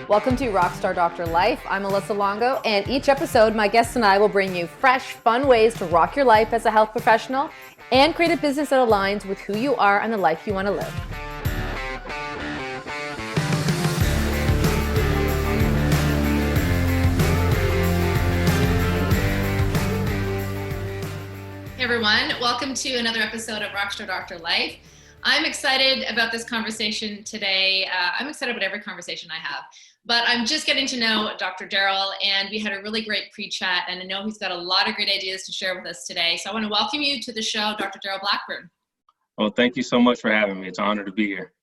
Welcome to Rockstar Doctor Life. I'm Alyssa Longo, and each episode, my guests and I will bring you fresh, fun ways to rock your life as a health professional and create a business that aligns with who you are and the life you want to live. Hey everyone, welcome to another episode of Rockstar Doctor Life. I'm excited about this conversation today. I'm excited about every conversation I have, but I'm just getting to know Dr. Derrell, and we had a really great pre-chat, and I know he's got a lot of great ideas to share with us today. So I want to welcome you to the show, Dr. Derrell Blackburn. Well, thank you so much for having me. It's an honor to be here.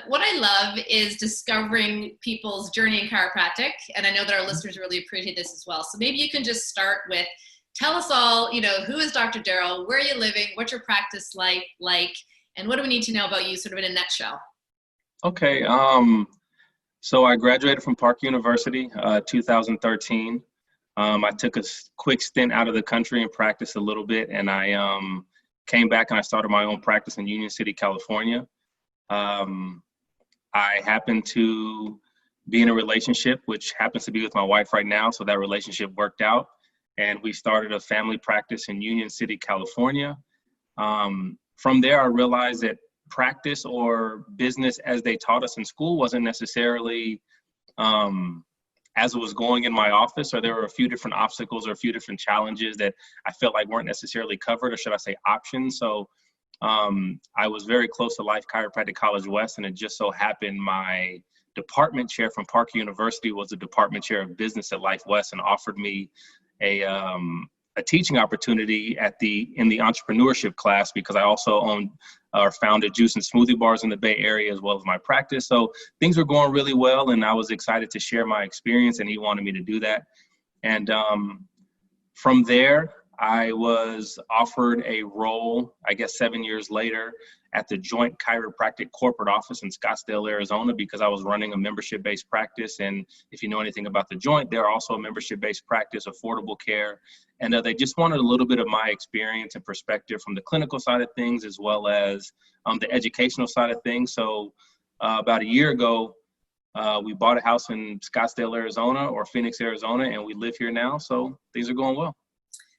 What I love is discovering people's journey in chiropractic, and I know that our listeners really appreciate this as well. So maybe you can just start with, tell us all, who is Dr. Derrell, where are you living, what's your practice like, and what do we need to know about you sort of in a nutshell? Okay, so I graduated from Park University, 2013. I took a quick stint out of the country and practiced a little bit, and I came back and I started my own practice in Union City, California. I happened to be in a relationship, which happens to be with my wife right now, so that relationship worked out, and we started a family practice in Union City, California. From there, I realized that practice or business as they taught us in school wasn't necessarily as it was going in my office, or there were a few different obstacles or a few different challenges that I felt like weren't necessarily covered, or should I say options. So I was very close to Life Chiropractic College West, and it just so happened my department chair from Park University was the department chair of business at Life West, and offered me a teaching opportunity in the entrepreneurship class, because I also owned or founded juice and smoothie bars in the Bay Area as well as my practice. So things were going really well, and I was excited to share my experience, and he wanted me to do that. And from there, I was offered a role, I guess 7 years later, at the Joint Chiropractic corporate office in Scottsdale, Arizona, because I was running a membership-based practice. And if you know anything about the Joint, they're also a membership-based practice, affordable care. And they just wanted a little bit of my experience and perspective from the clinical side of things, as well as the educational side of things. So about a year ago, we bought a house in Scottsdale, Arizona, or Phoenix, Arizona, and we live here now. So things are going well.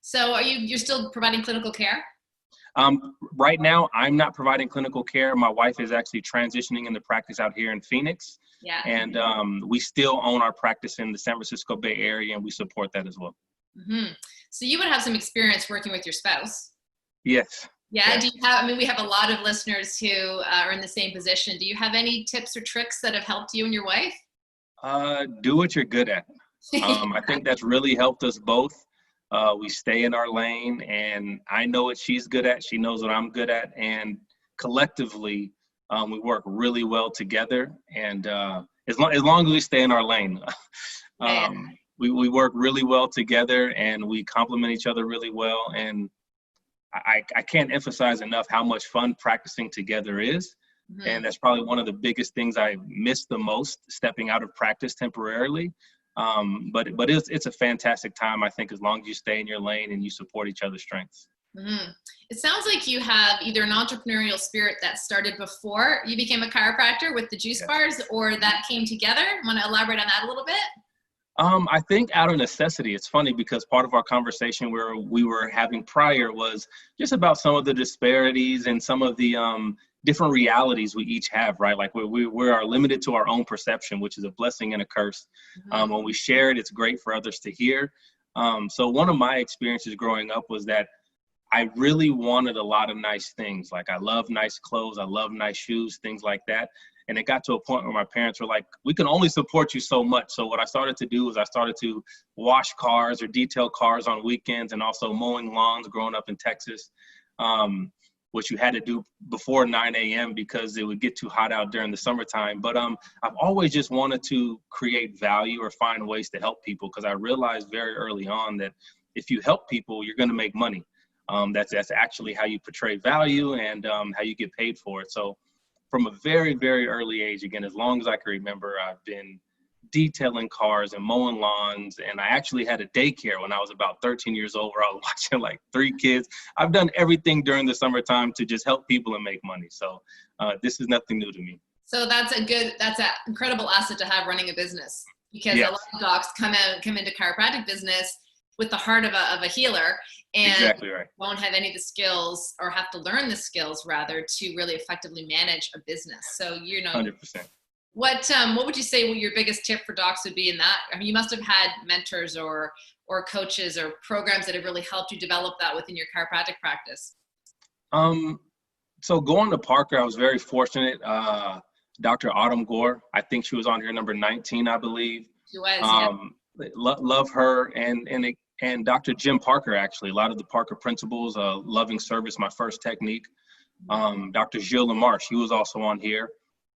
So you're still providing clinical care? Right now, I'm not providing clinical care. My wife is actually transitioning into practice out here in Phoenix. Yeah. And we still own our practice in the San Francisco Bay Area, and we support that as well. Mm-hmm. So you would have some experience working with your spouse. Yes. Yeah. Yeah. Do you have, we have a lot of listeners who are in the same position. Do you have any tips or tricks that have helped you and your wife? Do what you're good at. I think that's really helped us both. We stay in our lane, and I know what she's good at. She knows what I'm good at. And collectively, we work really well together. And as long as we stay in our lane, we work really well together, and we complement each other really well. And I can't emphasize enough how much fun practicing together is. Mm-hmm. And that's probably one of the biggest things I miss the most, stepping out of practice temporarily. But it's a fantastic time, I think, as long as you stay in your lane and you support each other's strengths. Mm-hmm. It sounds like you have either an entrepreneurial spirit that started before you became a chiropractor with the juice bars, or that came together. Want to elaborate on that a little bit? I think out of necessity. It's funny because part of our conversation where we were having prior was just about some of the disparities and some of the different realities we each have, right? Like we are limited to our own perception, which is a blessing and a curse. Mm-hmm. When we share it, it's great for others to hear. So one of my experiences growing up was that I really wanted a lot of nice things. Like I love nice clothes, I love nice shoes, things like that. And it got to a point where my parents were like, we can only support you so much. So what I started to do was I started to wash cars or detail cars on weekends, and also mowing lawns growing up in Texas, which you had to do before 9 a.m. because it would get too hot out during the summertime. But I've always just wanted to create value or find ways to help people, because I realized very early on that if you help people, you're going to make money. That's actually how you portray value and how you get paid for it. So from a very, very early age, again, as long as I can remember, I've been detailing cars and mowing lawns. And I actually had a daycare when I was about 13 years old, where I was watching like 3 kids. I've done everything during the summertime to just help people and make money. So this is nothing new to me. So that's an incredible asset to have running a business, because Yes. a lot of docs come into chiropractic business with the heart of a healer, and Exactly right. won't have any of the skills, or have to learn the skills rather, to really effectively manage a business. So, 100%. what would you say your biggest tip for docs would be in that? I mean, you must have had mentors or coaches or programs that have really helped you develop that within your chiropractic practice. So going to Parker, I was very fortunate. Dr. Autumn Gore, I think she was on here number 19, I believe. She was, Love her, and Dr. Jim Parker, actually, a lot of the Parker principles, loving service, my first technique. Dr. Gilles Lamarche, he was also on here.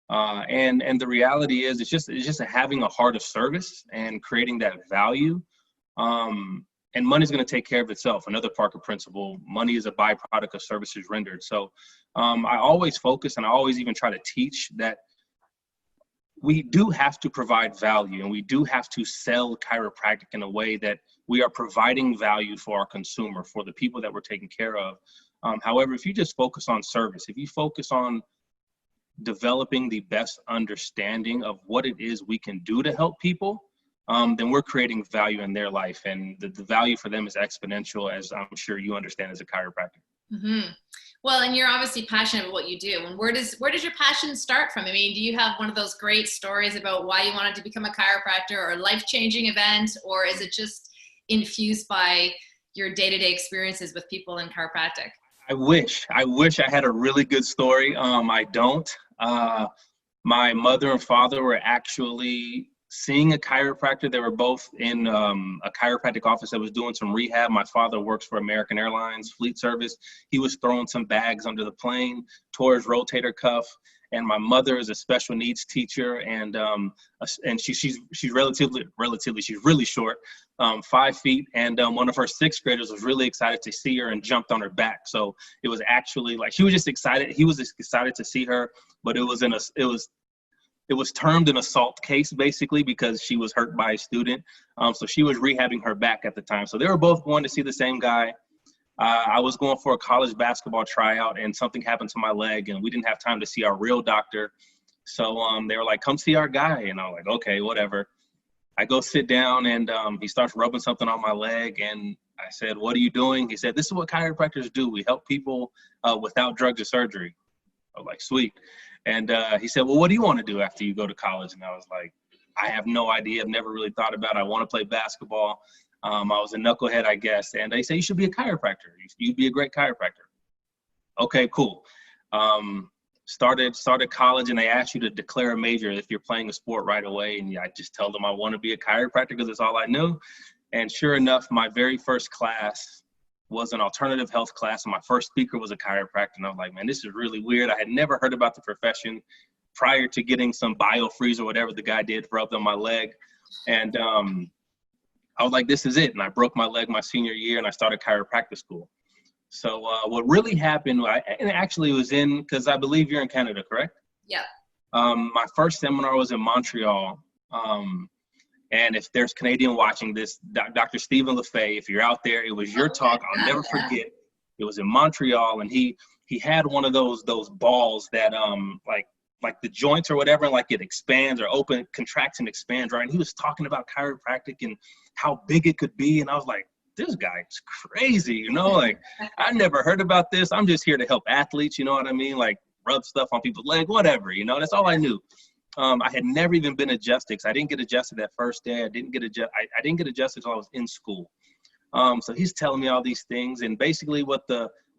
And the reality is, it's just having a heart of service and creating that value. And money's going to take care of itself. Another Parker principle: money is a byproduct of services rendered. So I always focus, and I always even try to teach that we do have to provide value, and we do have to sell chiropractic in a way that we are providing value for our consumer, for the people that we're taking care of. However, if you just focus on service, if you focus on developing the best understanding of what it is we can do to help people, then we're creating value in their life, and the value for them is exponential, as I'm sure you understand as a chiropractor. Mm-hmm. Well, and you're obviously passionate about what you do. And where does your passion start from? I mean, do you have one of those great stories about why you wanted to become a chiropractor, or a life-changing event, or is it just infused by your day-to-day experiences with people in chiropractic? I wish I had a really good story. I don't. My mother and father were actually seeing a chiropractor. They were both in a chiropractic office that was doing some rehab. My father works for American Airlines Fleet Service. He was throwing some bags under the plane, tore his rotator cuff. And my mother is a special needs teacher, and she's relatively she's really short, 5 feet. And one of her sixth graders was really excited to see her and jumped on her back. So it was actually like she was just excited. He was just excited to see her, but it was termed an assault case, basically, because she was hurt by a student. So she was rehabbing her back at the time. So they were both going to see the same guy. I was going for a college basketball tryout, and something happened to my leg, and we didn't have time to see our real doctor. So they were like, come see our guy. And I was like, okay, whatever. I go sit down, and he starts rubbing something on my leg. And I said, what are you doing? He said, this is what chiropractors do. We help people without drugs or surgery. I was like, sweet. And he said, well, what do you want to do after you go to college? And I was like, I have no idea. I've never really thought about it. I want to play basketball. I was a knucklehead, I guess. And they say, you should be a chiropractor. You'd be a great chiropractor. Okay, cool. Started college, and they asked you to declare a major if you're playing a sport right away. And I just tell them I want to be a chiropractor because it's all I knew. And sure enough, my very first class was an alternative health class, and my first speaker was a chiropractor. And I was like, man, this is really weird. I had never heard about the profession prior to getting some BioFreeze or whatever the guy did rubbed on my leg. And I was like, this is it. And I broke my leg my senior year, and I started chiropractic school. So what really happened, and actually it was because I believe you're in Canada, correct? Yeah. My first seminar was in Montreal. And if there's Canadian watching this, Dr. Stephen LaFay, if you're out there, it was your talk. I'll never forget. It was in Montreal, and he had one of those balls that like the joints or whatever, like it expands or contracts and expands, right? And he was talking about chiropractic and how big it could be. And I was like, this guy's crazy, like I never heard about this. I'm just here to help athletes, you know what I mean? Like rub stuff on people's leg, whatever, that's all I knew. I had never even been adjusted, because I didn't get adjusted that first day. I didn't get adjusted until I was in school. So he's telling me all these things, and basically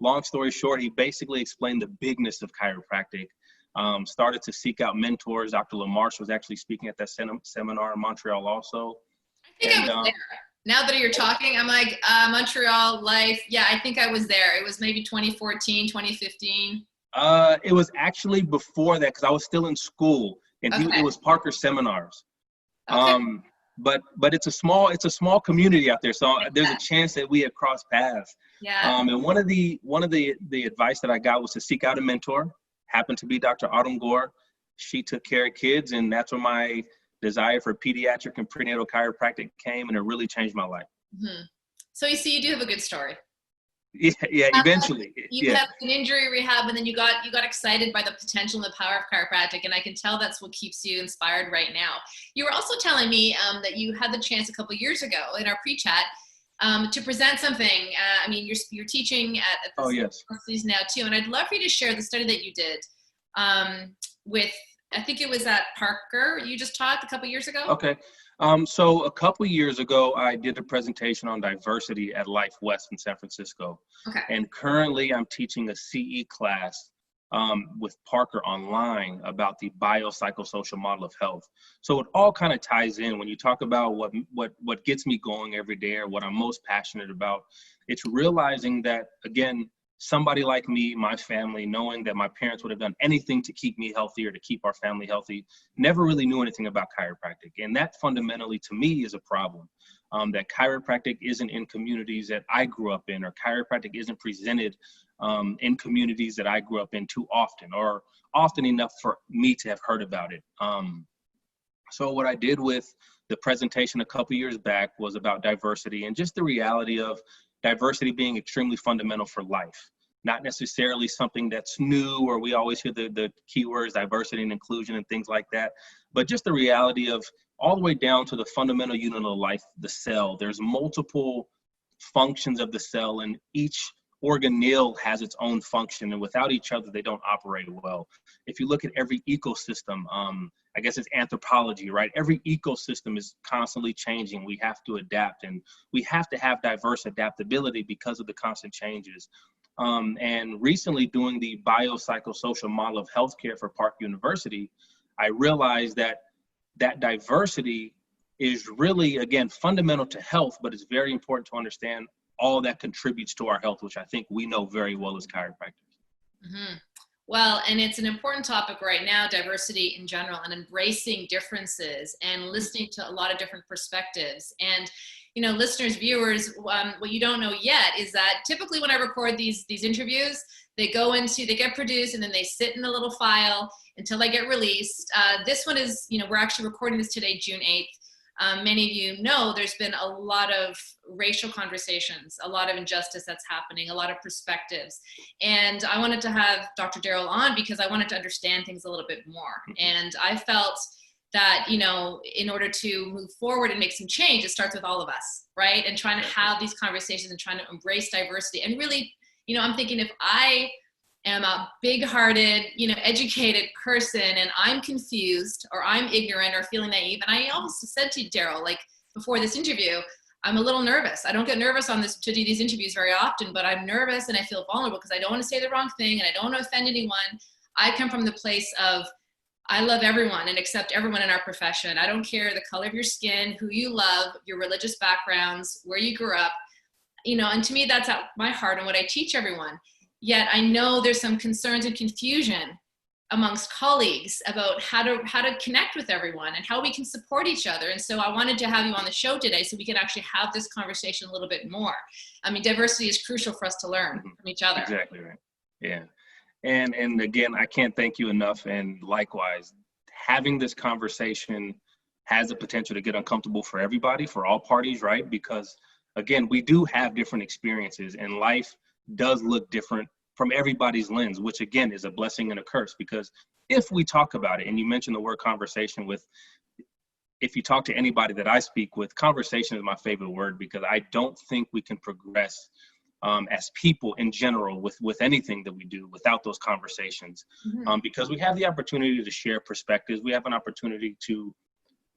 long story short, he basically explained the bigness of chiropractic. Started to seek out mentors. Dr. Lamarche was actually speaking at that seminar in Montreal also. I think I was there. Now that you're talking, I'm like, Montreal life. Yeah, I think I was there. It was maybe 2014, 2015. It was actually before that, because I was still in school, and it was Parker seminars. Okay. But it's a small community out there, so there's a chance that we had crossed paths. Yeah. And one of the advice that I got was to seek out a mentor. Happened to be Dr. Autumn Gore. She took care of kids, and that's when my desire for pediatric and prenatal chiropractic came, and it really changed my life. Mm-hmm. So you see, you do have a good story. Yeah, eventually. You had an injury rehab, and then you got excited by the potential and the power of chiropractic, and I can tell that's what keeps you inspired right now. You were also telling me that you had the chance a couple years ago in our pre-chat to present something. I mean, you're teaching at the universities now too, and I'd love for you to share the study that you did with, I think it was at Parker. You just taught a couple years ago. Okay. So a couple years ago, I did a presentation on diversity at Life West in San Francisco. Okay. And currently I'm teaching a CE class with Parker online about the biopsychosocial model of health. So it all kind of ties in when you talk about what gets me going every day or what I'm most passionate about. It's realizing that, again, somebody like me, my family, knowing that my parents would have done anything to keep me healthy or to keep our family healthy, never really knew anything about chiropractic. And that fundamentally, to me, is a problem. That chiropractic isn't in communities that I grew up in, or chiropractic isn't presented in communities that I grew up in too often, or often enough for me to have heard about it. So what I did with the presentation a couple years back was about diversity and just the reality of diversity being extremely fundamental for life, not necessarily something that's new, or we always hear the keywords diversity and inclusion and things like that, but just the reality of all the way down to the fundamental unit of life, the cell. There's multiple functions of the cell, and each organelle has its own function, and without each other, they don't operate well. If you look at every ecosystem, I guess it's anthropology, right? Every ecosystem is constantly changing. We have to adapt, and we have to have diverse adaptability because of the constant changes. And recently, doing the biopsychosocial model of healthcare for Park University, I realized that diversity is really, again, fundamental to health, but it's very important to understand all that contributes to our health, which I think we know very well as chiropractors. Mm-hmm. Well, and it's an important topic right now, diversity in general, and embracing differences and listening to a lot of different perspectives. And, you know, listeners, viewers, what you don't know yet is that typically when I record these interviews, they get produced, and then they sit in a little file until they get released. This one is, you know, we're actually recording this today, June 8th. Many of you know there's been a lot of racial conversations, a lot of injustice that's happening, a lot of perspectives. And I wanted to have Dr. Derrell on because I wanted to understand things a little bit more. And I felt that, you know, in order to move forward and make some change, it starts with all of us, right? And trying to have these conversations and trying to embrace diversity. And really, you know, I'm thinking if I am a big-hearted, you know, educated person and I'm confused or I'm ignorant or feeling naive, and I also said to Derrell, like before this interview, I'm a little nervous. I don't get nervous to do these interviews very often, but I'm nervous and I feel vulnerable because I don't want to say the wrong thing and I don't want to offend anyone. I come from the place of I love everyone and accept everyone in our profession. I don't care the color of your skin, who you love, your religious backgrounds, where you grew up, you know, and to me, that's at my heart and what I teach everyone. Yet I know there's some concerns and confusion amongst colleagues about how to connect with everyone and how we can support each other. And so I wanted to have you on the show today so we can actually have this conversation a little bit more. I mean, diversity is crucial for us to learn from each other. Exactly right. Yeah. And again, I can't thank you enough. And likewise, having this conversation has the potential to get uncomfortable for everybody, for all parties, right? Because again, we do have different experiences, and life does look different from everybody's lens, which again is a blessing and a curse, because if we talk about it, and you mentioned the word conversation, if you talk to anybody that I speak with, conversation is my favorite word, because I don't think we can progress as people in general with anything that we do without those conversations. Because we have the opportunity to share perspectives. We have an opportunity to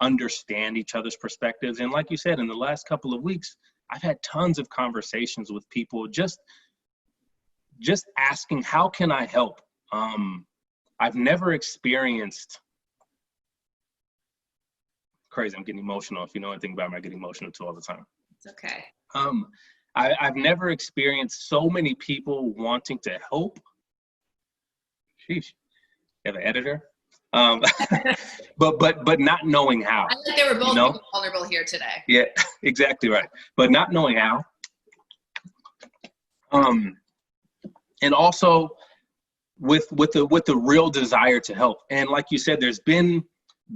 understand each other's perspectives. And like you said, in the last couple of weeks, I've had tons of conversations with people just asking, how can I help? I've never experienced, crazy, I'm getting emotional. If you know anything about me, I get emotional too all the time. It's okay. I've never experienced so many people wanting to help. Sheesh, you have an editor? But not knowing how. I think they were both vulnerable here today. Yeah, exactly right. But not knowing how. And also with the real desire to help. And like you said, there's been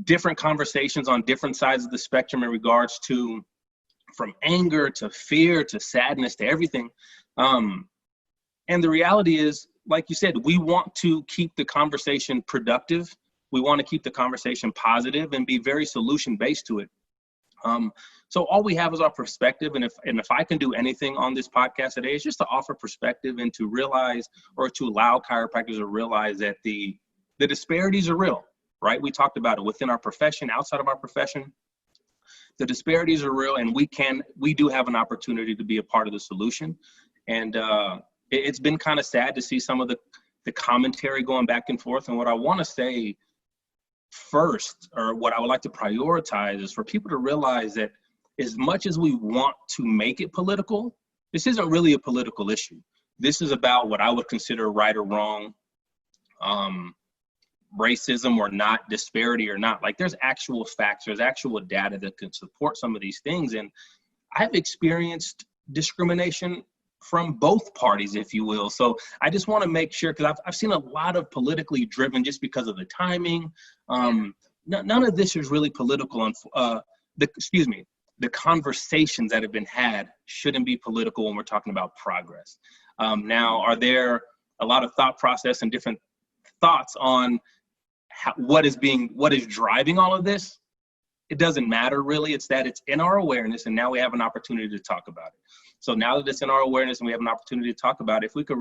different conversations on different sides of the spectrum in regards to from anger to fear to sadness to everything. And the reality is, like you said, we want to keep the conversation productive. We want to keep the conversation positive and be very solution-based to it. So all we have is our perspective. And if I can do anything on this podcast today, it's just to offer perspective and to realize, or to allow chiropractors to realize that the disparities are real, right? We talked about it within our profession, outside of our profession. The disparities are real, and we do have an opportunity to be a part of the solution. And it's been kind of sad to see some of the commentary going back and forth. And what I want to say first, or what I would like to prioritize, is for people to realize that as much as we want to make it political, this isn't really a political issue. This is about what I would consider right or wrong, racism or not, disparity or not. Like, there's actual facts, there's actual data that can support some of these things. And I've experienced discrimination from both parties, if you will. So I just want to make sure, because I've seen a lot of politically driven just because of the timing. None of this is really political. The conversations that have been had shouldn't be political when we're talking about progress. Now, are there a lot of thought process and different thoughts on what is driving all of this? It doesn't matter really. It's that it's in our awareness, and now we have an opportunity to talk about it. So now that it's in our awareness and we have an opportunity to talk about it, if we could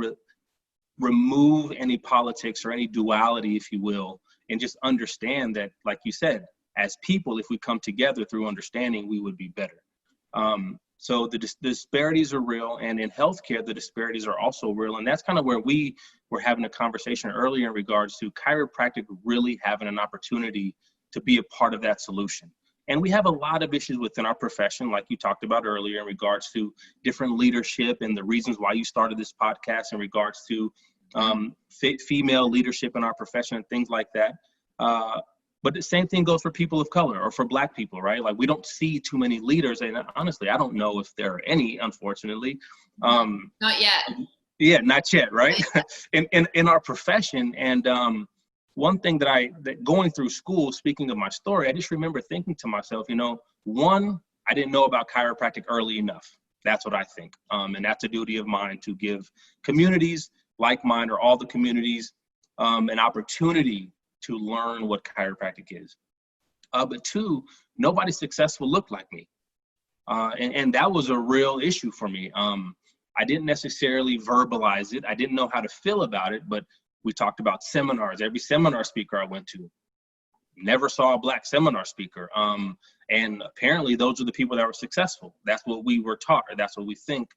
remove any politics or any duality, if you will, and just understand that, like you said, as people, if we come together through understanding, we would be better. So the disparities are real, and in healthcare, the disparities are also real. And that's kind of where we were having a conversation earlier in regards to chiropractic really having an opportunity to be a part of that solution. And we have a lot of issues within our profession, like you talked about earlier, in regards to different leadership and the reasons why you started this podcast in regards to female leadership in our profession and things like that. But the same thing goes for people of color or for Black people, right? Like, we don't see too many leaders. And honestly, I don't know if there are any, unfortunately. Not yet. Yeah, not yet, right? in our profession. And one thing that going through school, speaking of my story, I just remember thinking to myself, one, I didn't know about chiropractic early enough. That's what I think. And that's a duty of mine to give communities like mine, or all the communities, an opportunity to learn what chiropractic is. But two, nobody successful looked like me. And that was a real issue for me. I didn't necessarily verbalize it. I didn't know how to feel about it, but we talked about seminars. Every seminar speaker I went to, never saw a Black seminar speaker. And apparently those are the people that were successful. That's what we were taught, or that's what we think.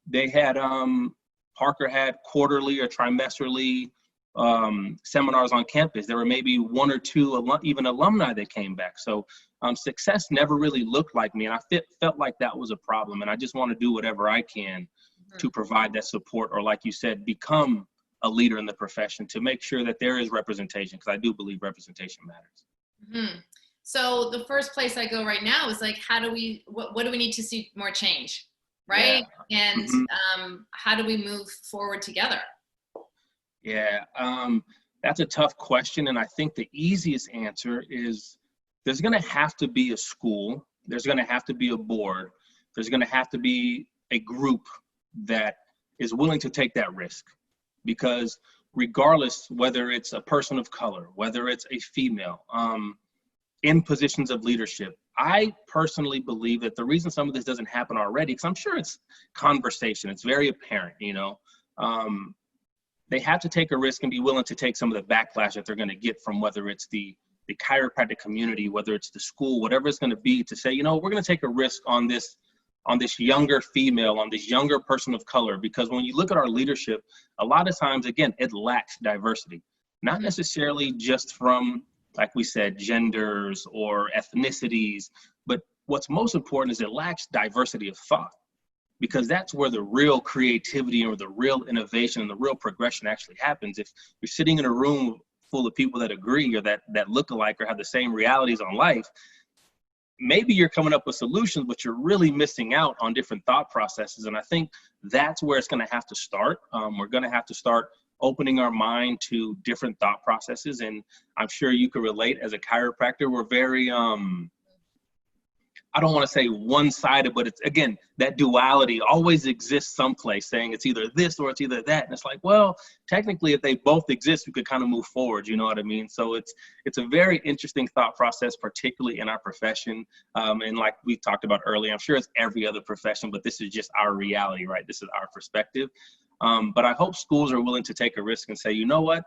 They had, Parker had quarterly or trimesterly seminars on campus. There were maybe one or two even alumni that came back. So success never really looked like me. And I felt like that was a problem. And I just want to do whatever I can to provide that support, or like you said, become a leader in the profession, to make sure that there is representation, because I do believe representation matters. So the first place I go right now is like, what do we need to see more change, right? Yeah. And how do we move forward together? Yeah, that's a tough question. And I think the easiest answer is there's going to have to be a school, there's going to have to be a board, there's going to have to be a group that is willing to take that risk. Because regardless, whether it's a person of color, whether it's a female, in positions of leadership, I personally believe that the reason some of this doesn't happen already, because I'm sure it's conversation, it's very apparent, they have to take a risk and be willing to take some of the backlash that they're going to get from, whether it's the chiropractic community, whether it's the school, whatever it's going to be, to say, we're going to take a risk on this younger female, on this younger person of color. Because when you look at our leadership, a lot of times, again, it lacks diversity, not necessarily just from, like we said, genders or ethnicities, but what's most important is it lacks diversity of thought, because that's where the real creativity or the real innovation and the real progression actually happens. If you're sitting in a room full of people that agree, or that look alike, or have the same realities on life, maybe you're coming up with solutions, but you're really missing out on different thought processes. And I think that's where it's going to have to start. We're going to have to start opening our mind to different thought processes. And I'm sure you can relate as a chiropractor. We're very, I don't want to say one-sided, but it's, again, that duality always exists someplace, saying it's either this or it's either that. And it's like, well, technically, if they both exist, we could kind of move forward. You know what I mean? So it's a very interesting thought process, particularly in our profession. And like we talked about earlier, I'm sure it's every other profession, but this is just our reality, right? This is our perspective. But I hope schools are willing to take a risk and say, you know what?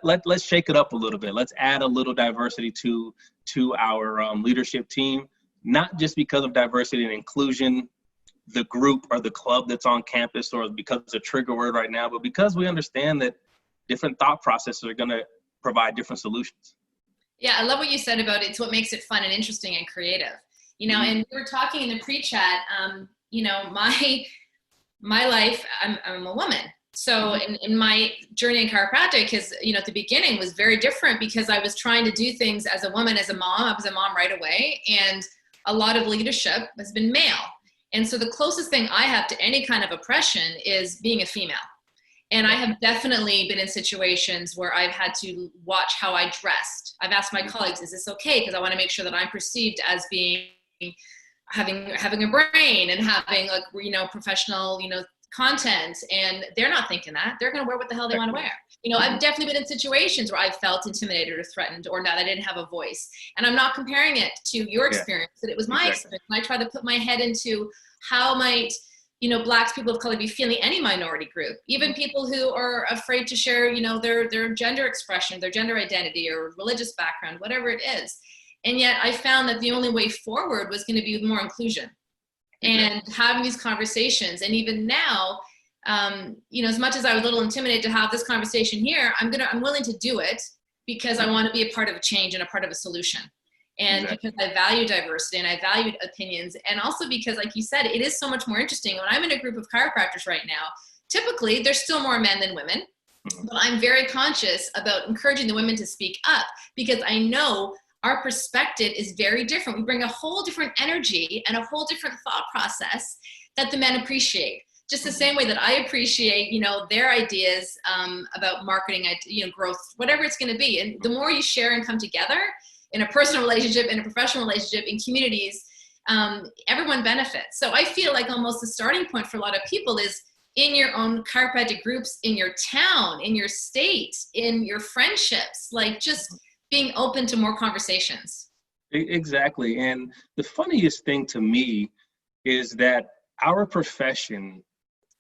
Let's shake it up a little bit. Let's add a little diversity to our leadership team. Not just because of diversity and inclusion, the group or the club that's on campus, or because it's a trigger word right now, but because we understand that different thought processes are going to provide different solutions. Yeah, I love what you said about it's what makes it fun and interesting and creative. You know, and we were talking in the pre-chat, you know, my life, I'm a woman. So in my journey in chiropractic, because, you know, at the beginning was very different because I was trying to do things as a woman, as a mom. I was a mom right away. And a lot of leadership has been male. And so the closest thing I have to any kind of oppression is being a female. And I have definitely been in situations where I've had to watch how I dressed. I've asked my colleagues, is this okay? Because I want to make sure that I'm perceived as being, having a brain and having, like, you know, professional, you know, content. And they're not thinking that. They're going to wear what the hell they want to wear. You know, I've definitely been in situations where I felt intimidated or threatened, or that I didn't have a voice. And I'm not comparing it to your experience, but it was my experience. And I try to put my head into how might, you know, Blacks, people of color be feeling, any minority group, even people who are afraid to share, you know, their gender expression, their gender identity or religious background, whatever it is. And yet I found that the only way forward was going to be more inclusion and having these conversations. And even now, you know, as much as I was a little intimidated to have this conversation here, I'm willing to do it because I want to be a part of a change and a part of a solution. And because I value diversity and I value opinions, and also because, like you said, it is so much more interesting. When I'm in a group of chiropractors right now, typically there's still more men than women, but I'm very conscious about encouraging the women to speak up because I know our perspective is very different. We bring a whole different energy and a whole different thought process that the men appreciate. Just the same way that I appreciate, you know, their ideas about marketing, you know, growth, whatever it's going to be. And the more you share and come together in a personal relationship, in a professional relationship, in communities, everyone benefits. So I feel like almost the starting point for a lot of people is in your own chiropractic groups, in your town, in your state, in your friendships, like just being open to more conversations. Exactly. And the funniest thing to me is that our profession,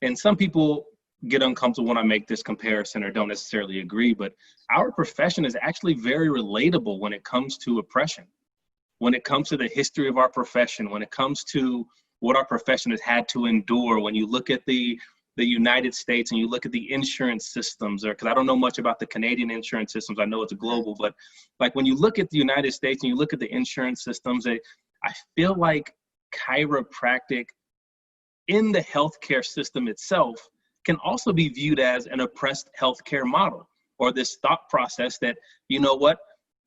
and some people get uncomfortable when I make this comparison or don't necessarily agree, but our profession is actually very relatable when it comes to oppression, when it comes to the history of our profession, when it comes to what our profession has had to endure. When you look at the United States and you look at the insurance systems, or because I don't know much about the Canadian insurance systems, I know it's global, but like when you look at the United States and you look at the insurance systems, I feel like chiropractic in the healthcare system itself can also be viewed as an oppressed healthcare model, or this thought process that, you know what,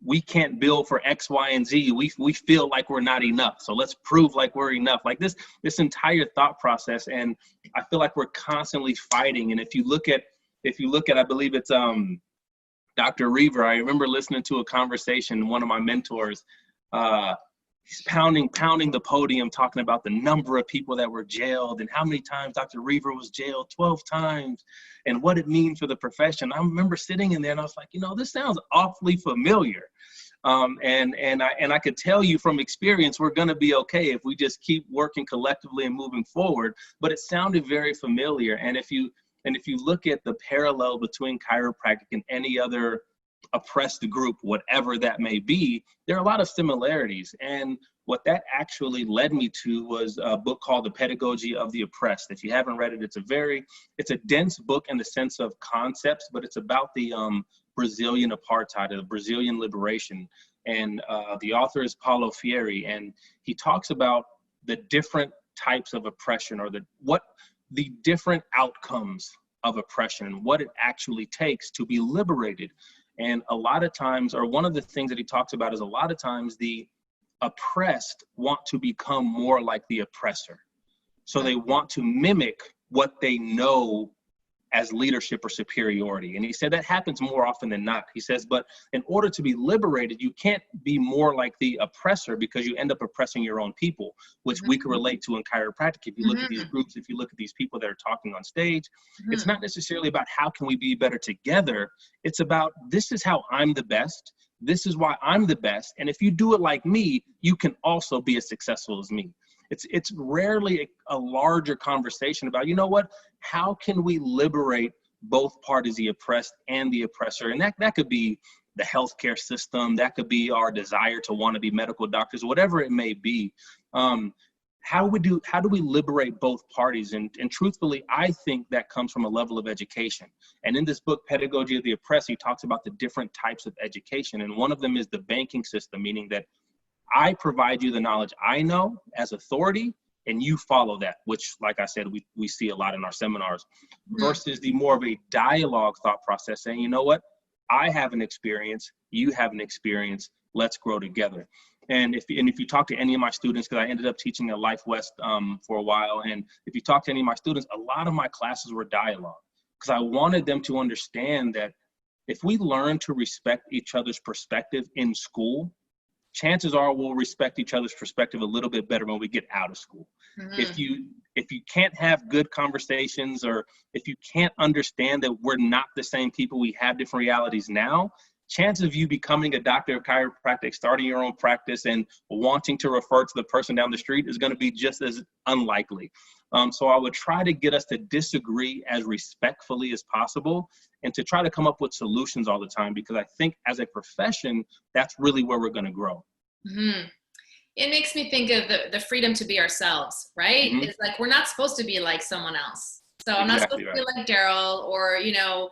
we can't bill for X, Y, and Z. We feel like we're not enough. So let's prove like we're enough. Like this entire thought process. And I feel like we're constantly fighting. And if you look at, I believe it's Dr. Reaver, I remember listening to a conversation, one of my mentors, he's pounding the podium, talking about the number of people that were jailed and how many times Dr. Reaver was jailed, 12 times, and what it means for the profession. I remember sitting in there and I was like, you know, this sounds awfully familiar. And I could tell you from experience, we're going to be okay if we just keep working collectively and moving forward. But it sounded very familiar. And if you look at the parallel between chiropractic and any other oppressed group, whatever that may be, there are a lot of similarities. And what that actually led me to was a book called The Pedagogy of the Oppressed. If you haven't read it, it's a dense book in the sense of concepts, but it's about the Brazilian apartheid, the Brazilian liberation. And the author is Paulo Freire, and he talks about the different types of oppression, or the different outcomes of oppression and what it actually takes to be liberated. And a lot of times, or one of the things that he talks about is a lot of times the oppressed want to become more like the oppressor. So they want to mimic what they know as leadership or superiority. And he said that happens more often than not. He says, but in order to be liberated, you can't be more like the oppressor, because you end up oppressing your own people, which we can relate to in chiropractic. If you look at these groups, if you look at these people that are talking on stage, it's not necessarily about how can we be better together. It's about, this is how I'm the best. This is why I'm the best. And if you do it like me, you can also be as successful as me. It's rarely a larger conversation about, you know what, how can we liberate both parties, the oppressed and the oppressor? And that could be the healthcare system, that could be our desire to want to be medical doctors, whatever it may be. How do we liberate both parties? And truthfully, I think that comes from a level of education. And in this book, Pedagogy of the Oppressed, he talks about the different types of education. And one of them is the banking system, meaning that I provide you the knowledge I know as authority, and you follow that, which, like I said, we see a lot in our seminars, versus the more of a dialogue thought process saying, you know what, I have an experience, you have an experience, let's grow together. And if you talk to any of my students, because I ended up teaching at Life West for a while, and if you talk to any of my students, a lot of my classes were dialogue, because I wanted them to understand that if we learn to respect each other's perspective in school, chances are we'll respect each other's perspective a little bit better when we get out of school. If you can't have good conversations, or if you can't understand that we're not the same people, we have different realities now, chances of you becoming a doctor of chiropractic, starting your own practice, and wanting to refer to the person down the street is going to be just as unlikely. So I would try to get us to disagree as respectfully as possible, and to try to come up with solutions all the time, because I think as a profession, that's really where we're going to grow. It makes me think of the freedom to be ourselves, right? It's like, we're not supposed to be like someone else. So I'm not supposed to be like Derrell, or, you know,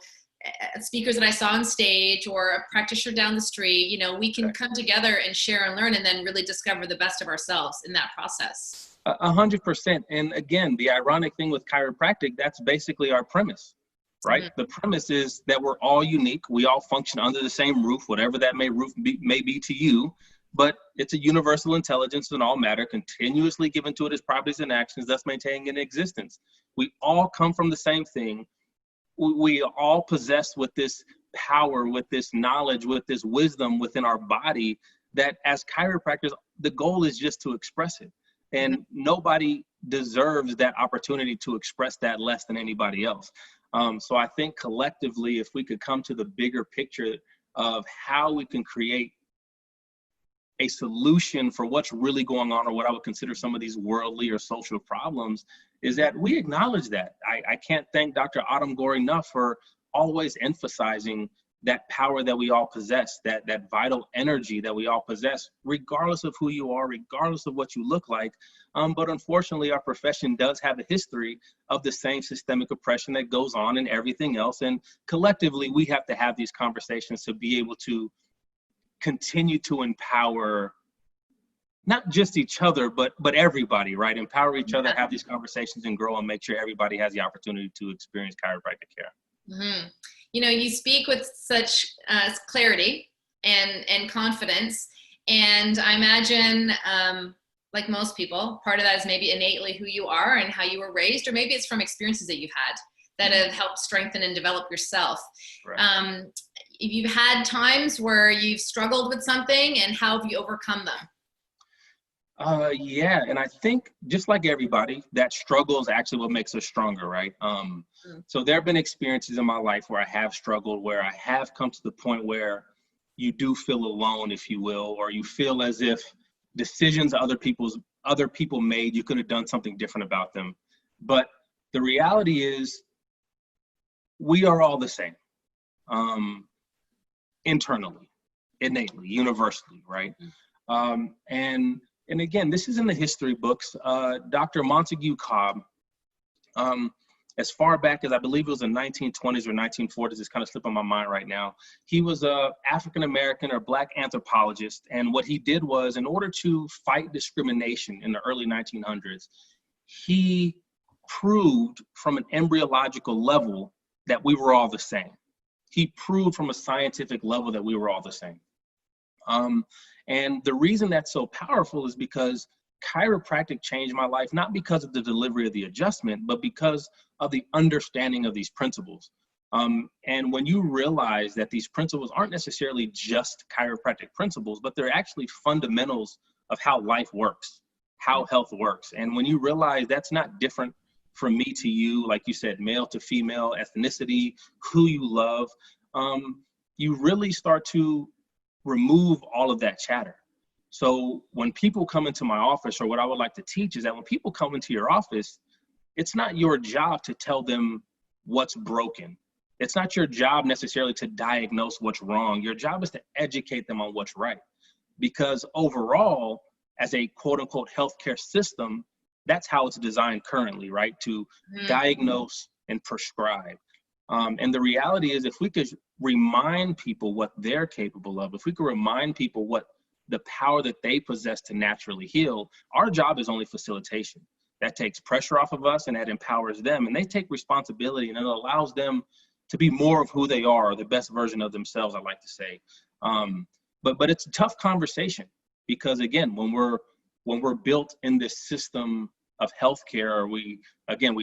speakers that I saw on stage, or a practitioner down the street. You know, we can come together and share and learn, and then really discover the best of ourselves in that process. 100%. And again, the ironic thing with chiropractic, that's basically our premise, right? The premise is that we're all unique. We all function under the same roof, whatever that may be to you, but it's a universal intelligence in all matter, continuously given to it as properties and actions, thus maintaining an existence. We all come from the same thing. We all possess with this power, with this knowledge, with this wisdom within our body, that as chiropractors, the goal is just to express it. And nobody deserves that opportunity to express that less than anybody else. So I think collectively, if we could come to the bigger picture of how we can create a solution for what's really going on, or what I would consider some of these worldly or social problems, is that we acknowledge that. I can't thank Dr. Autumn Gore enough for always emphasizing that power that we all possess, that vital energy that we all possess, regardless of who you are, regardless of what you look like. But unfortunately, our profession does have a history of the same systemic oppression that goes on in everything else. And collectively, we have to have these conversations to be able to continue to empower not just each other, but everybody, right? Empower each other, have these conversations, and grow, and make sure everybody has the opportunity to experience chiropractic care. You know, you speak with such clarity and confidence, and I imagine, like most people, part of that is maybe innately who you are and how you were raised, or maybe it's from experiences that you've had that have helped strengthen and develop yourself. Right. You've had times where you've struggled with something, and how have you overcome them? Yeah, and I think just like everybody, that struggle is actually what makes us stronger, right? So there have been experiences in my life where I have struggled, where I have come to the point where you do feel alone, if you will, or you feel as if decisions other people made, you could have done something different about them. But the reality is, we are all the same, internally, innately, universally, right? And again, this is in the history books. Dr. Montague Cobb, as far back as I believe it was the 1920s or 1940s, it's kind of slipping my mind right now. He was a African-American or Black anthropologist. And what he did was, in order to fight discrimination in the early 1900s, he proved from an embryological level that we were all the same. He proved from a scientific level that we were all the same. And the reason that's so powerful is because chiropractic changed my life, not because of the delivery of the adjustment, but because of the understanding of these principles. And when you realize that these principles aren't necessarily just chiropractic principles, but they're actually fundamentals of how life works, how health works. And when you realize that's not different from me to you, like you said, male to female, ethnicity, who you love, you really start to remove all of that chatter. So when people come into my office, or what I would like to teach is that when people come into your office, it's not your job to tell them what's broken. It's not your job necessarily to diagnose what's wrong. Your job is to educate them on what's right. Because overall, as a quote unquote healthcare system, that's how it's designed currently, right? To diagnose and prescribe. And the reality is, if we could remind people what they're capable of, if we could remind people what the power that they possess to naturally heal, our job is only facilitation. That takes pressure off of us and that empowers them, and they take responsibility, and it allows them to be more of who they are, the best version of themselves, I like to say. But it's a tough conversation, because again, when we're built in this system of healthcare, we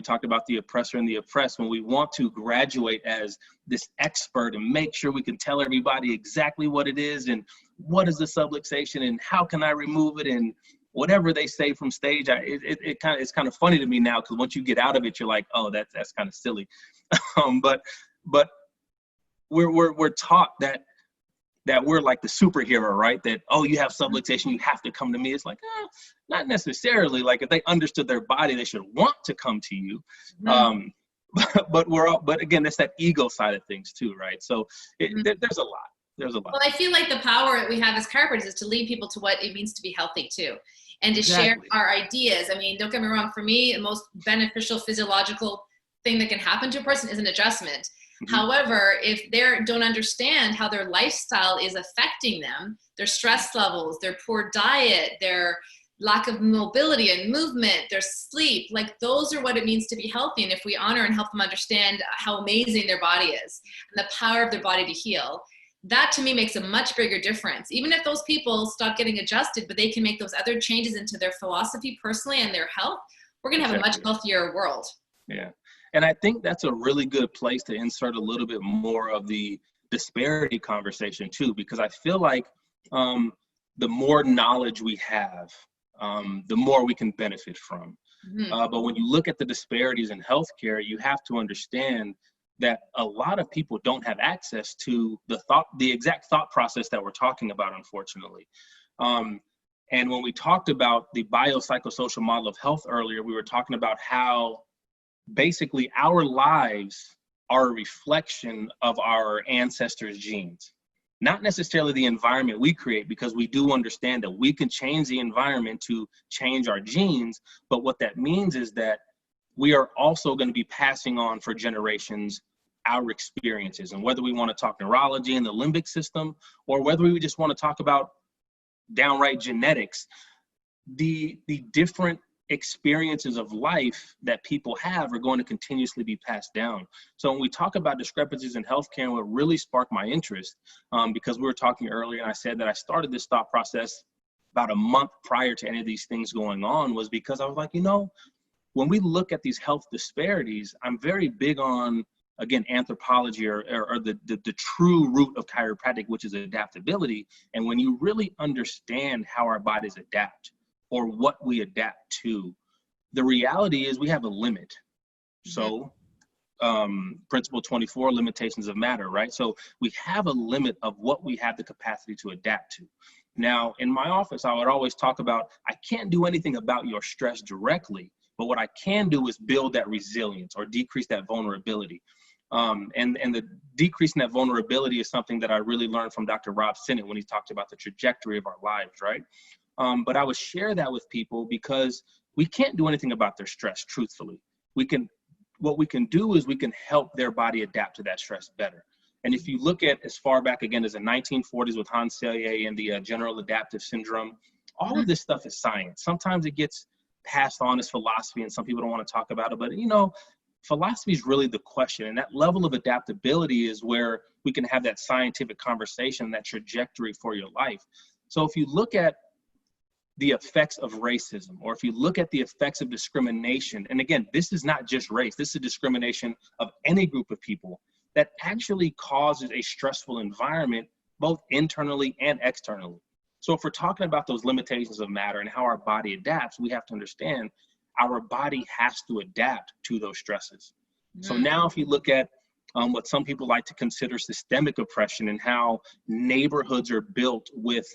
talked about the oppressor and the oppressed. When we want to graduate as this expert and make sure we can tell everybody exactly what it is and what is the subluxation and how can I remove it and whatever they say from stage, it's kind of funny to me now, because once you get out of it, you're like, oh, that's kind of silly. But we're taught that we're like the superhero, right? That, oh, you have subluxation, you have to come to me. It's like, not necessarily. Like, if they understood their body, they should want to come to you. But again, that's that ego side of things too, right? So there's a lot. Well, I feel like the power that we have as chiropractors is to lead people to what it means to be healthy too, and to share our ideas. I mean, don't get me wrong. For me, the most beneficial physiological thing that can happen to a person is an adjustment. However, if they don't understand how their lifestyle is affecting them, their stress levels, their poor diet, their lack of mobility and movement, their sleep, like those are what it means to be healthy. And if we honor and help them understand how amazing their body is and the power of their body to heal, that to me makes a much bigger difference. Even if those people stop getting adjusted, but they can make those other changes into their philosophy personally and their health, we're going to have a much healthier world. Yeah. And I think that's a really good place to insert a little bit more of the disparity conversation too, because I feel like the more knowledge we have, the more we can benefit from. But when you look at the disparities in healthcare, you have to understand that a lot of people don't have access to the exact thought process that we're talking about, unfortunately. And when we talked about the biopsychosocial model of health earlier, we were talking about how basically our lives are a reflection of our ancestors' genes, not necessarily the environment we create, because we do understand that we can change the environment to change our genes. But what that means is that we are also going to be passing on for generations our experiences. And whether we want to talk neurology and the limbic system, or whether we just want to talk about downright genetics, the different experiences of life that people have are going to continuously be passed down. So when we talk about discrepancies in healthcare, and what really sparked my interest, because we were talking earlier, and I said that I started this thought process about a month prior to any of these things going on, was because I was like, when we look at these health disparities, I'm very big on, again, anthropology or the true root of chiropractic, which is adaptability. And when you really understand how our bodies adapt, or what we adapt to, the reality is we have a limit. So principle 24, limitations of matter, right? So we have a limit of what we have the capacity to adapt to. Now, in my office, I would always talk about, I can't do anything about your stress directly, but what I can do is build that resilience or decrease that vulnerability. And the decrease in that vulnerability is something that I really learned from Dr. Rob Sinnott when he talked about the trajectory of our lives, right? But I would share that with people because we can't do anything about their stress, truthfully. What we can do is we can help their body adapt to that stress better. And if you look at as far back again as the 1940s with Hans Selye and the general adaptive syndrome, all of this stuff is science. Sometimes it gets passed on as philosophy and some people don't want to talk about it, but philosophy is really the question. And that level of adaptability is where we can have that scientific conversation, that trajectory for your life. So if you look at the effects of racism, or if you look at the effects of discrimination, and again, this is not just race, this is discrimination of any group of people that actually causes a stressful environment, both internally and externally. So if we're talking about those limitations of matter and how our body adapts, we have to understand our body has to adapt to those stresses. So now if you look at what some people like to consider systemic oppression and how neighborhoods are built with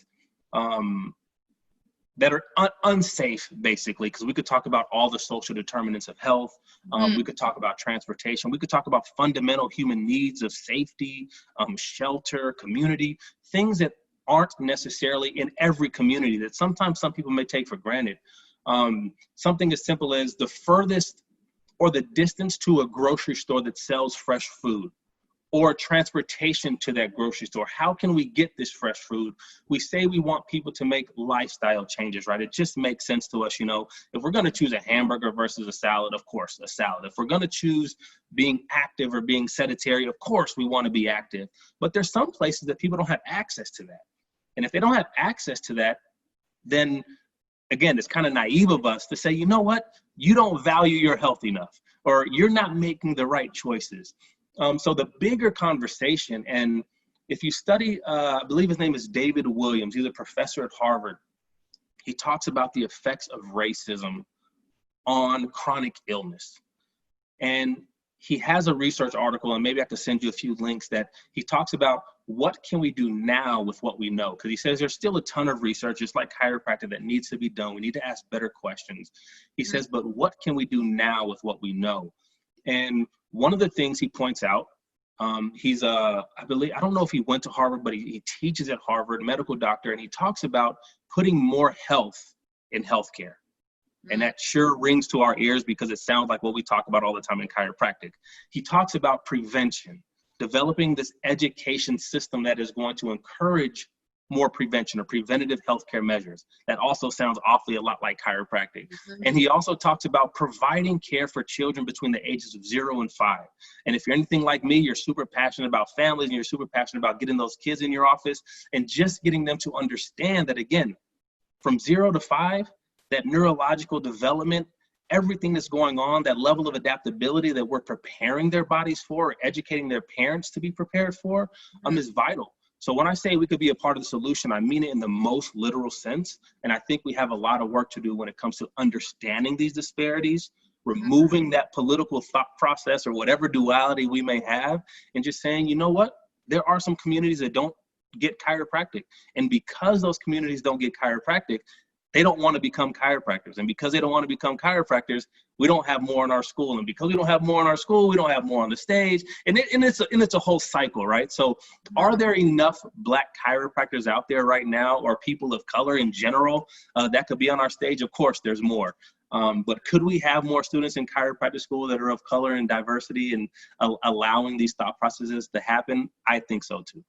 that are unsafe, basically, because we could talk about all the social determinants of health. We could talk about transportation. We could talk about fundamental human needs of safety, shelter, community, things that aren't necessarily in every community that sometimes some people may take for granted. Something as simple as the furthest or the distance to a grocery store that sells fresh food, or transportation to that grocery store. How can we get this fresh food? We say we want people to make lifestyle changes, right? It just makes sense to us, you know, if we're gonna choose a hamburger versus a salad, of course, a salad. If we're gonna choose being active or being sedentary, of course we wanna be active. But there's some places that people don't have access to that. And if they don't have access to that, then again, it's kind of naive of us to say, you know what, you don't value your health enough, or you're not making the right choices. So the bigger conversation, and if you study, I believe his name is David Williams, he's a professor at Harvard. He talks about the effects of racism on chronic illness. And he has a research article, and maybe I could send you a few links, that he talks about what can we do now with what we know? Because he says there's still a ton of research, just like chiropractic, that needs to be done. We need to ask better questions. He says, but what can we do now with what we know? And one of the things he points out, he's I don't know if he went to Harvard, but he teaches at Harvard, medical doctor, and he talks about putting more health in healthcare. And that sure rings to our ears because it sounds like what we talk about all the time in chiropractic. He talks about prevention, developing this education system that is going to encourage more prevention or preventative healthcare measures. That also sounds awfully a lot like chiropractic. And he also talks about providing care for children between the ages of 0 and 5. And if you're anything like me, you're super passionate about families and you're super passionate about getting those kids in your office and just getting them to understand that, again, from 0 to 5, that neurological development, everything that's going on, that level of adaptability that we're preparing their bodies for, or educating their parents to be prepared for, is vital. So when I say we could be a part of the solution, I mean it in the most literal sense. And I think we have a lot of work to do when it comes to understanding these disparities, removing that political thought process or whatever duality we may have, and just saying, you know what, there are some communities that don't get chiropractic. And because those communities don't get chiropractic, they don't want to become chiropractors. And because they don't want to become chiropractors, we don't have more in our school. And because we don't have more in our school, we don't have more on the stage. And it's a whole cycle, right? So are there enough Black chiropractors out there right now, or people of color in general, that could be on our stage? Of course, there's more. But could we have more students in chiropractic school that are of color and diversity and allowing these thought processes to happen? I think so too.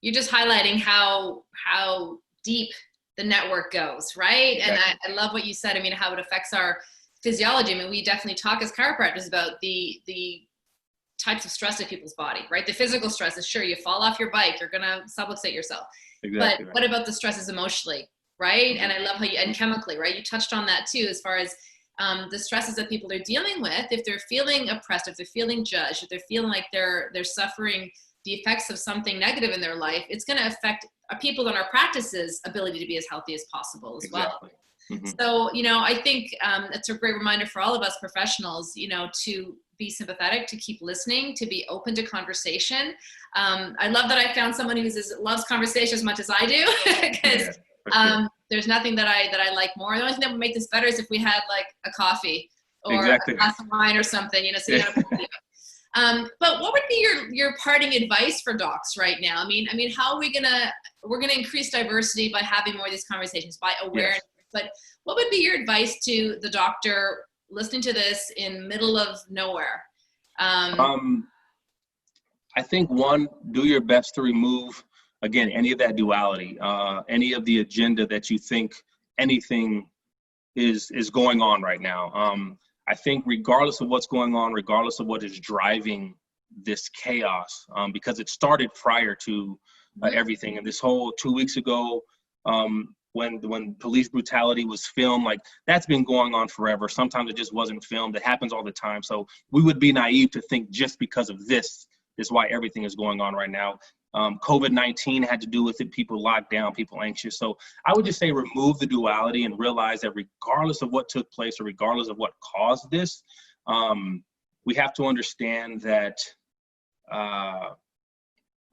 You're just highlighting how deep the network goes, right? And I love what you said. I mean, how it affects our physiology. I mean, we definitely talk as chiropractors about the types of stress in people's body, right? The physical stress is, sure, you fall off your bike, you're gonna subluxate yourself. Exactly, but what about the stresses emotionally, right? And I love how and chemically, right? You touched on that too, as far as the stresses that people are dealing with. If they're feeling oppressed, if they're feeling judged, if they're feeling like they're suffering the effects of something negative in their life, it's going to affect our people and our practices' ability to be as healthy as possible as well. So, you know, I think it's a great reminder for all of us professionals, you know, to be sympathetic, to keep listening, to be open to conversation. I love that I found someone who loves conversation as much as I do, because there's nothing that I like more. The only thing that would make this better is if we had like a coffee or a glass of wine or something, you know, sitting on a patio. But what would be your parting advice for docs right now? I mean, how are we're gonna increase diversity by having more of these conversations, by awareness, but what would be your advice to the doctor listening to this in middle of nowhere? I think one, do your best to remove, again, any of that duality, any of the agenda that you think anything is going on right now. I think regardless of what's going on, regardless of what is driving this chaos, because it started prior to everything. And this whole 2 weeks ago, when police brutality was filmed, like that's been going on forever. Sometimes it just wasn't filmed. It happens all the time. So we would be naive to think just because of this is why everything is going on right now. COVID-19 had to do with it. People locked down, people anxious. So I would just say remove the duality and realize that regardless of what took place or regardless of what caused this, we have to understand that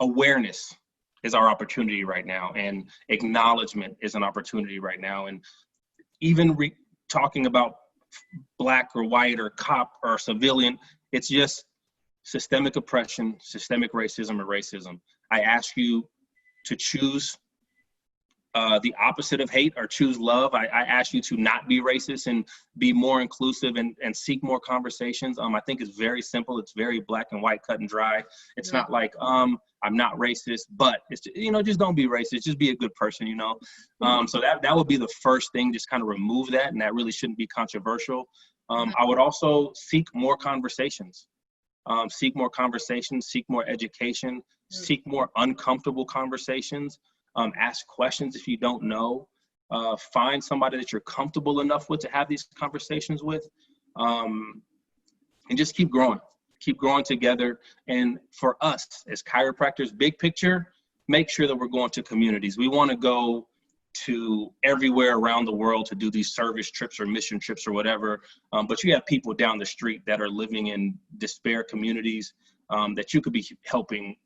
awareness is our opportunity right now, and acknowledgement is an opportunity right now. And even talking about black or white or cop or civilian, it's just systemic oppression, systemic racism, or racism. I ask you to choose the opposite of hate or choose love. I ask you to not be racist and be more inclusive and seek more conversations. I think it's very simple. It's very black and white, cut and dry. It's not like, I'm not racist, but it's, just don't be racist. Just be a good person, So that would be the first thing, just kind of remove that. And that really shouldn't be controversial. I would also seek more conversations. Seek more conversations, seek more education, seek more uncomfortable conversations. Ask questions if you don't know. Find somebody that you're comfortable enough with to have these conversations with, and just keep growing together. And for us as chiropractors, big picture, make sure that we're going to communities. We want to go to everywhere around the world to do these service trips or mission trips or whatever. But you have people down the street that are living in despair communities that you could be helping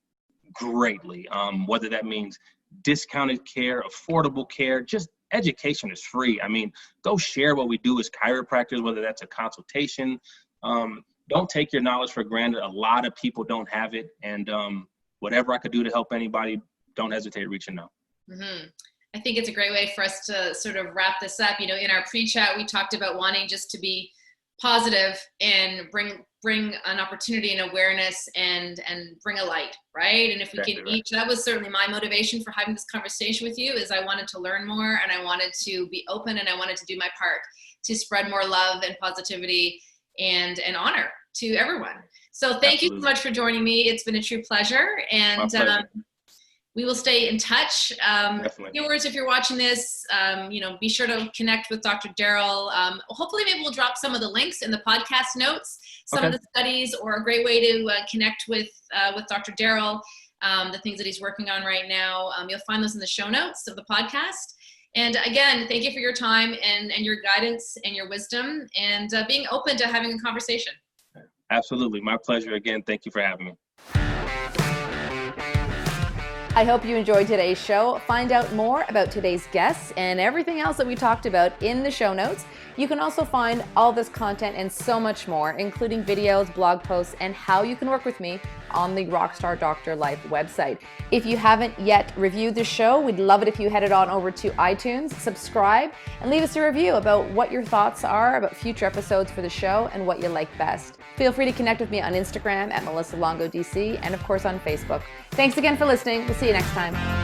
greatly, whether that means discounted care, affordable care, just education is free. Go share what we do as chiropractors, whether that's a consultation. Don't take your knowledge for granted. A lot of people don't have it. And whatever I could do to help anybody, don't hesitate reaching out. Mm-hmm. I think it's a great way for us to sort of wrap this up. In our pre-chat, we talked about wanting just to be positive and bring an opportunity and awareness and bring a light, right? And if we can each, that was certainly my motivation for having this conversation with you, is I wanted to learn more and I wanted to be open and I wanted to do my part to spread more love and positivity and honor to everyone. So thank you so much for joining me. It's been a true pleasure. And we will stay in touch. Viewers, if you're watching this, be sure to connect with Dr. Derrell. Hopefully maybe we'll drop some of the links in the podcast notes, some of the studies, or a great way to connect with Dr. Derrell, the things that he's working on right now. You'll find those in the show notes of the podcast. And again, thank you for your time and your guidance and your wisdom and being open to having a conversation. Absolutely. My pleasure. Again, thank you for having me. I hope you enjoyed today's show. Find out more about today's guests and everything else that we talked about in the show notes. You can also find all this content and so much more, including videos, blog posts, and how you can work with me on the Rockstar Doctor Life website. If you haven't yet reviewed the show, we'd love it if you headed on over to iTunes, subscribe, and leave us a review about what your thoughts are about future episodes for the show and what you like best. Feel free to connect with me on Instagram at Melissa Longo DC and of course on Facebook. Thanks again for listening. We'll see you next time.